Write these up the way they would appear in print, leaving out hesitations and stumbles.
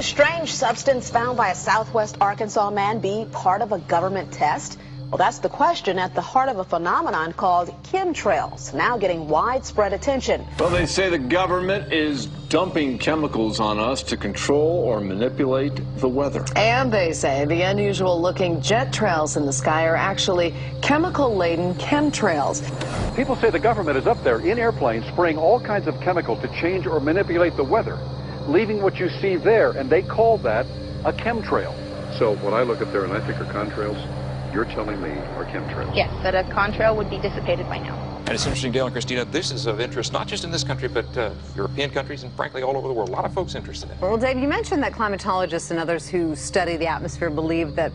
strange substance found by a southwest Arkansas man be part of a government test? Well, that's the question at the heart of a phenomenon called chemtrails, now getting widespread attention. Well, they say the government is dumping chemicals on us to control or manipulate the weather. And they say the unusual-looking jet trails in the sky are actually chemical-laden chemtrails. People say the government is up there in airplanes spraying all kinds of chemicals to change or manipulate the weather, leaving what you see there, and they call that a chemtrail. So when I look up there and I think are contrails, you're telling me are chemtrails? Yes, that a contrail would be dissipated by now. And it's interesting, Dale and Christina, this is of interest not just in this country, but European countries and frankly all over the world. A lot of folks interested in it. Well, Dave, you mentioned that climatologists and others who study the atmosphere believe that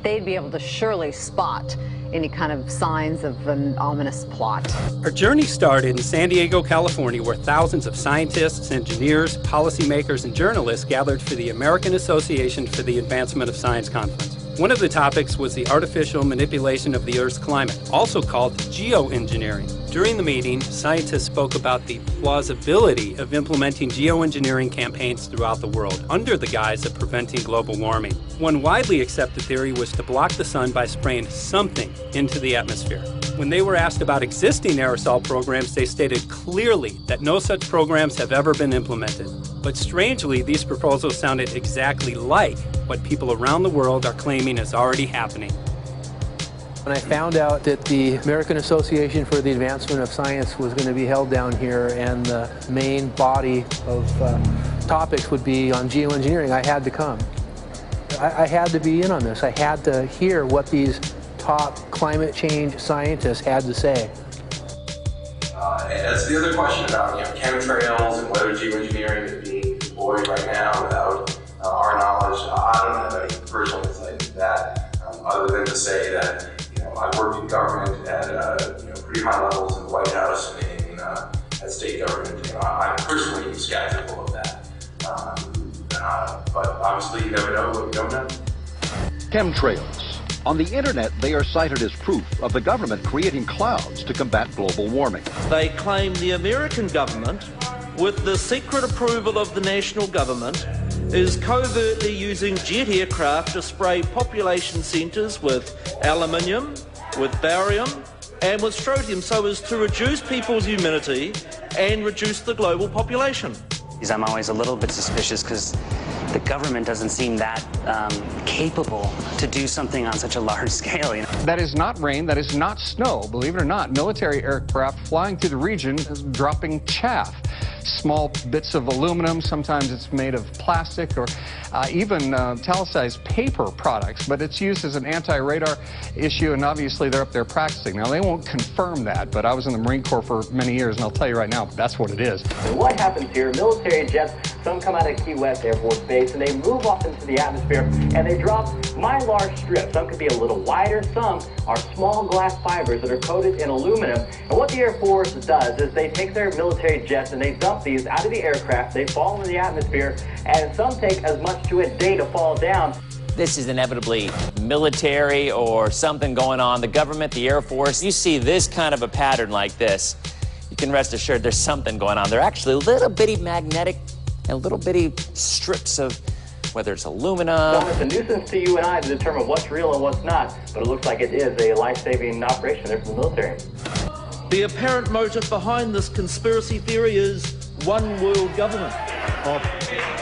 they'd be able to surely spot any kind of signs of an ominous plot. Our journey started in San Diego, California, where thousands of scientists, engineers, policymakers, and journalists gathered for the American Association for the Advancement of Science Conference. One of the topics was the artificial manipulation of the Earth's climate, also called geoengineering. During the meeting, scientists spoke about the plausibility of implementing geoengineering campaigns throughout the world under the guise of preventing global warming. One widely accepted theory was to block the sun by spraying something into the atmosphere. When they were asked about existing aerosol programs, they stated clearly that no such programs have ever been implemented. But strangely, these proposals sounded exactly like what people around the world are claiming is already happening. When I found out that the American Association for the Advancement of Science was going to be held down here and the main body of topics would be on geoengineering, I had to come. I had to be in on this. I had to hear what these top climate change scientists had to say. As the other question about chemtrails and whether geoengineering is being deployed right now without our knowledge, I don't have any personal insight into that, other than to say that I've worked in government at pretty high levels in the White House and at state government. I'm personally skeptical of that, but obviously you never know what you don't know. Chemtrails. On the internet, they are cited as proof of the government creating clouds to combat global warming. They claim the American government, with the secret approval of the national government, is covertly using jet aircraft to spray population centres with aluminium, with barium and with strontium so as to reduce people's immunity and reduce the global population. I'm always a little bit suspicious because the government doesn't seem that capable to do something on such a large scale. That is not rain, that is not snow. Believe it or not, military aircraft flying through the region is dropping chaff. Small bits of aluminum, sometimes it's made of plastic or even talicized paper products, but it's used as an anti-radar issue, and obviously they're up there practicing. Now, they won't confirm that, but I was in the Marine Corps for many years, and I'll tell you right now, that's what it is. And what happens here, military jets, some come out of Key West Air Force Base, and they move off into the atmosphere, and they drop mylar strips. Some could be a little wider, some are small glass fibers that are coated in aluminum. And what the Air Force does is they take their military jets and they dump these out of the aircraft, they fall into the atmosphere, and some take as much to a day to fall down. This is inevitably military or something going on. The government, the Air Force, you see this kind of a pattern like this, you can rest assured there's something going on. They're actually little bitty magnetic and little bitty strips of, whether it's aluminum. It's a nuisance to you and I to determine what's real and what's not, but it looks like it is a life-saving operation there from the military. The apparent motive behind this conspiracy theory is one world government.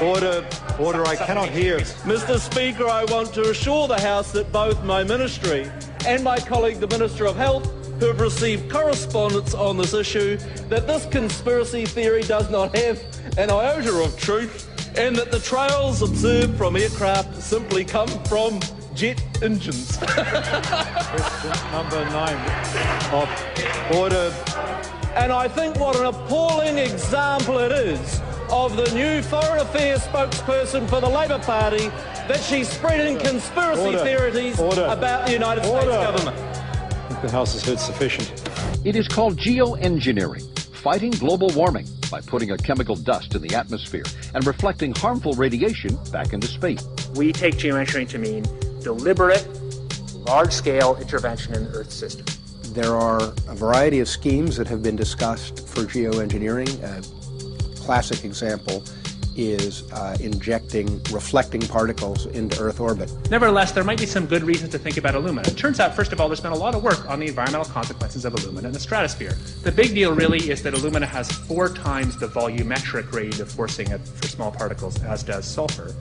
Order, I cannot hear. Mr. Speaker, I want to assure the House that both my ministry and my colleague, the Minister of Health, who have received correspondence on this issue, that this conspiracy theory does not have an iota of truth, and that the trails observed from aircraft simply come from jet engines. Question number 9. Order. And I think what an appalling example it is of the new Foreign Affairs spokesperson for the Labour Party that she's spreading conspiracy theories about the United States government. I think the House has heard sufficient. It is called geoengineering, fighting global warming by putting a chemical dust in the atmosphere and reflecting harmful radiation back into space. We take geoengineering to mean deliberate, large-scale intervention in the Earth system. There are a variety of schemes that have been discussed for geoengineering. A classic example is injecting reflecting particles into Earth orbit. Nevertheless, there might be some good reasons to think about alumina. It turns out, first of all, there's been a lot of work on the environmental consequences of alumina in the stratosphere. The big deal really is that alumina has 4 times the volumetric rate of forcing for small particles as does sulfur.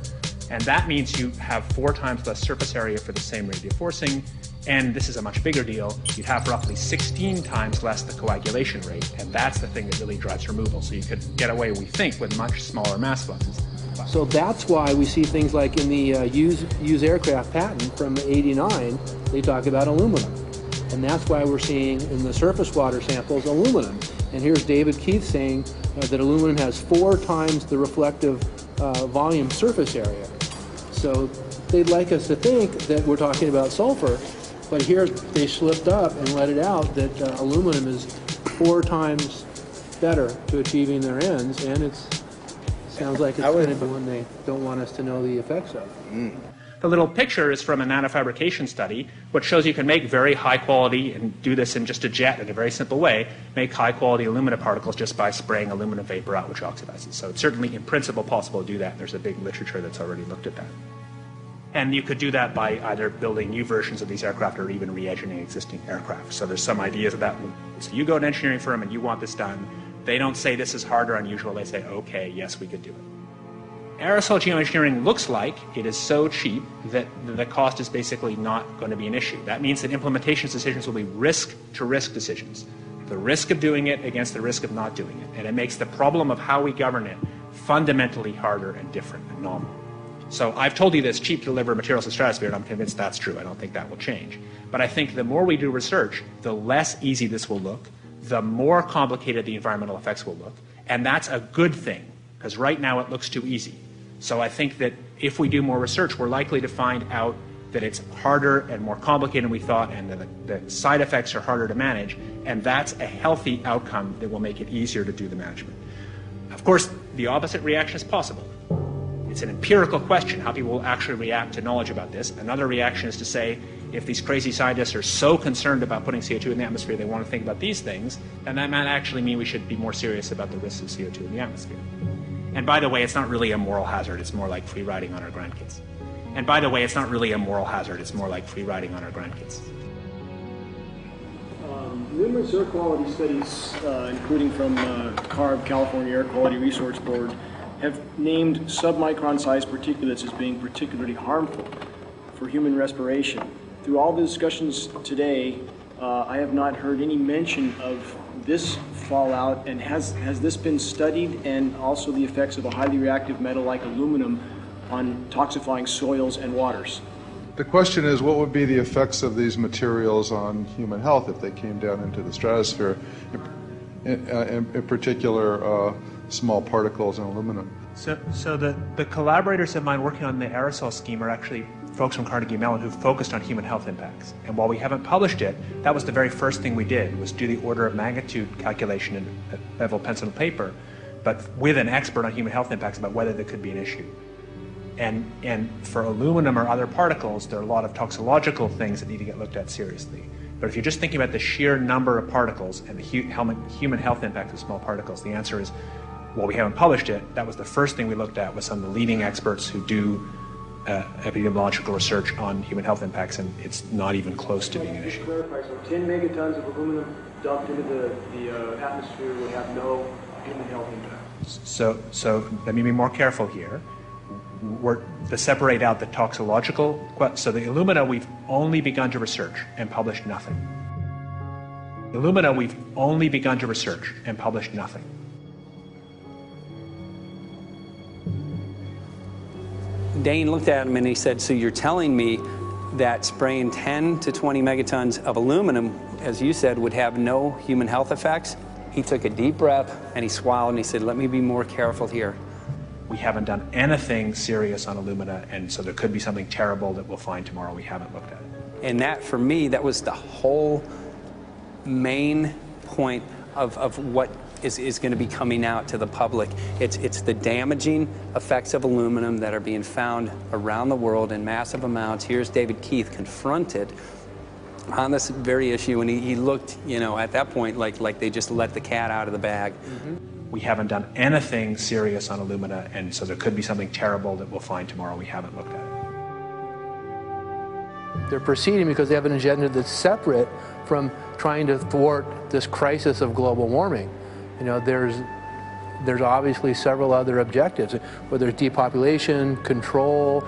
And that means you have 4 times less surface area for the same rate of forcing. And this is a much bigger deal. You'd have roughly 16 times less the coagulation rate, and that's the thing that really drives removal. So you could get away, we think, with much smaller mass fluxes. So that's why we see things like in the use aircraft patent from '89, they talk about aluminum. And that's why we're seeing in the surface water samples aluminum. And here's David Keith saying that aluminum has 4 times the reflective volume surface area. So they'd like us to think that we're talking about sulfur, but here they slipped up and let it out that aluminum is 4 times better to achieving their ends, and it sounds like it's going to be one they don't want us to know the effects of. The little picture is from a nanofabrication study, which shows you can make very high quality, and do this in just a jet in a very simple way, make high quality alumina particles just by spraying aluminum vapor out, which oxidizes. So it's certainly in principle possible to do that, and there's a big literature that's already looked at that. And you could do that by either building new versions of these aircraft or even re-engineering existing aircraft. So there's some ideas of that. So you go to an engineering firm and you want this done. They don't say this is hard or unusual. They say, okay, yes, we could do it. Aerosol geoengineering looks like it is so cheap that the cost is basically not going to be an issue. That means that implementation decisions will be risk-to-risk decisions. The risk of doing it against the risk of not doing it. And it makes the problem of how we govern it fundamentally harder and different and novel. So I've told you that it's cheap to deliver materials to the stratosphere, and I'm convinced that's true. I don't think that will change. But I think the more we do research, the less easy this will look, the more complicated the environmental effects will look. And that's a good thing, because right now it looks too easy. So I think that if we do more research, we're likely to find out that it's harder and more complicated than we thought, and that the side effects are harder to manage. And that's a healthy outcome that will make it easier to do the management. Of course, the opposite reaction is possible. It's an empirical question, how people will actually react to knowledge about this. Another reaction is to say, if these crazy scientists are so concerned about putting CO2 in the atmosphere, they want to think about these things, then that might actually mean we should be more serious about the risks of CO2 in the atmosphere. And by the way, it's not really a moral hazard, it's more like free riding on our grandkids. And by the way, it's not really a moral hazard, it's more like free riding on our grandkids. Numerous air quality studies, including from CARB, California Air Quality Resource Board, have named submicron-sized particulates as being particularly harmful for human respiration. Through all the discussions today, I have not heard any mention of this fallout, and has this been studied, and also the effects of a highly reactive metal like aluminum on toxifying soils and waters? The question is, what would be the effects of these materials on human health if they came down into the stratosphere, in particular small particles and aluminum? So the collaborators of mine working on the aerosol scheme are actually folks from Carnegie Mellon who focused on human health impacts. And while we haven't published it, that was the very first thing we did, was do the order of magnitude calculation in bevel pencil and paper, but with an expert on human health impacts about whether there could be an issue. And for aluminum or other particles, there are a lot of toxicological things that need to get looked at seriously. But if you're just thinking about the sheer number of particles and the human health impact of small particles, the answer is, well, we haven't published it. That was the first thing we looked at with some of the leading experts who do epidemiological research on human health impacts, and it's not even close to being an issue. Clarify, so 10 megatons of aluminum dumped into the atmosphere would have no human health impact. So let me be more careful here. To separate out the toxicological, so the alumina we've only begun to research and published nothing. Alumina we've only begun to research and published nothing. Dane looked at him and he said, so you're telling me that spraying 10 to 20 megatons of aluminum, as you said, would have no human health effects? He took a deep breath and he swallowed and he said, let me be more careful here. We haven't done anything serious on alumina, and so there could be something terrible that we'll find tomorrow. We haven't looked at it. And that, for me, that was the whole main point of what is going to be coming out to the public. It's the damaging effects of aluminum that are being found around the world in massive amounts. Here's David Keith confronted on this very issue, and he looked, you know, at that point like they just let the cat out of the bag. Mm-hmm. we haven't done anything serious on alumina, and so there could be something terrible that we'll find tomorrow. We haven't looked at it. They're proceeding because they have an agenda that's separate from trying to thwart this crisis of global warming. You know, there's obviously several other objectives, whether it's depopulation, control,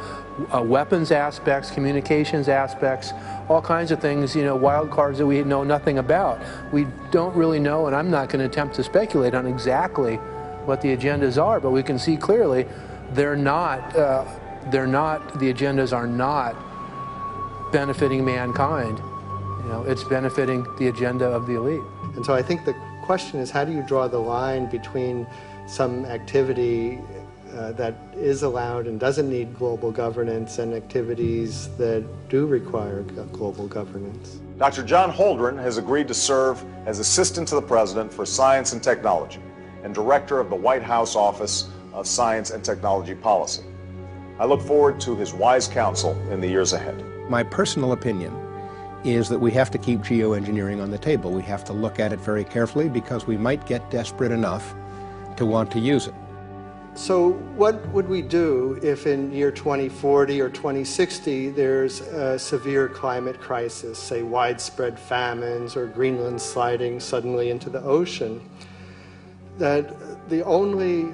weapons aspects, communications aspects, all kinds of things, you know, wild cards that we know nothing about. We don't really know, and I'm not going to attempt to speculate on exactly what the agendas are, but we can see clearly the agendas are not benefiting mankind. You know, it's benefiting the agenda of the elite. And so I think the question is, how do you draw the line between some activity that is allowed and doesn't need global governance and activities that do require global governance? Dr. John Holdren has agreed to serve as Assistant to the President for Science and Technology and Director of the White House Office of Science and Technology Policy. I look forward to his wise counsel in the years ahead. My personal opinion is that we have to keep geoengineering on the table. We have to look at it very carefully because we might get desperate enough to want to use it. So what would we do if in year 2040 or 2060 there's a severe climate crisis, say widespread famines or Greenland sliding suddenly into the ocean? That the only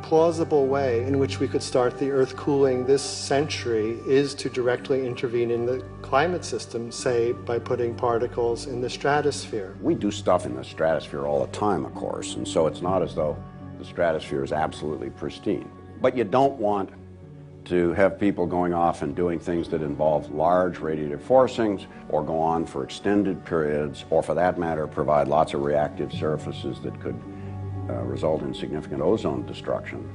plausible way in which we could start the Earth cooling this century is to directly intervene in the climate system, say by putting particles in the stratosphere. We do stuff in the stratosphere all the time, of course, and so it's not as though the stratosphere is absolutely pristine. But you don't want to have people going off and doing things that involve large radiative forcings or go on for extended periods, or for that matter, provide lots of reactive surfaces that could result in significant ozone destruction.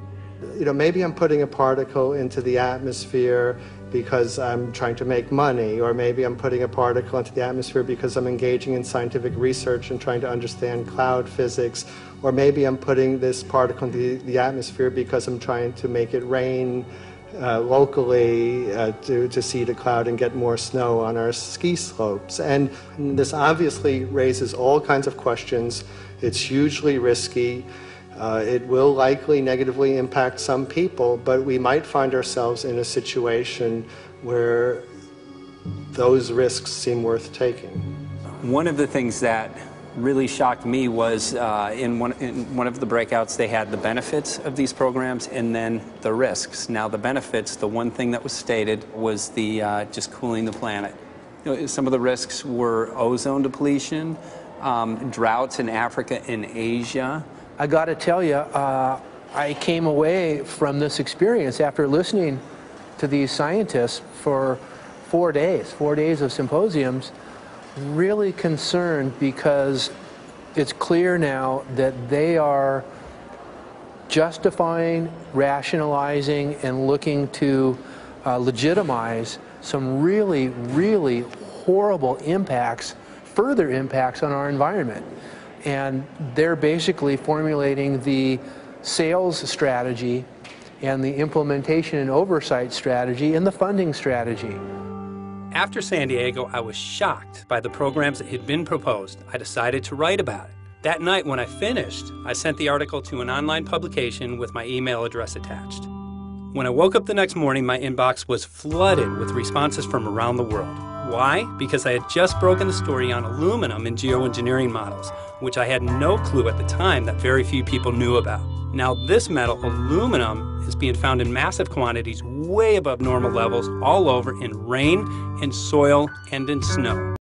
You know, maybe I'm putting a particle into the atmosphere because I'm trying to make money, or maybe I'm putting a particle into the atmosphere because I'm engaging in scientific research and trying to understand cloud physics, or maybe I'm putting this particle into the atmosphere because I'm trying to make it rain locally to seed a cloud and get more snow on our ski slopes. And this obviously raises all kinds of questions. It's hugely risky. It will likely negatively impact some people, but we might find ourselves in a situation where those risks seem worth taking. One of the things that really shocked me was in one of the breakouts they had the benefits of these programs and then the risks. Now the benefits, the one thing that was stated was the just cooling the planet. You know, some of the risks were ozone depletion, droughts in Africa and Asia. I got to tell you, I came away from this experience after listening to these scientists for 4 days of symposiums, really concerned because it's clear now that they are justifying, rationalizing, and looking to legitimize some really, really horrible impacts, further impacts on our environment. And they're basically formulating the sales strategy and the implementation and oversight strategy and the funding strategy. After San Diego, I was shocked by the programs that had been proposed. I decided to write about it. That night when I finished, I sent the article to an online publication with my email address attached. When I woke up the next morning, my inbox was flooded with responses from around the world. Why? Because I had just broken the story on aluminum in geoengineering models, which I had no clue at the time that very few people knew about. Now this metal, aluminum, is being found in massive quantities way above normal levels all over in rain, in soil, and in snow.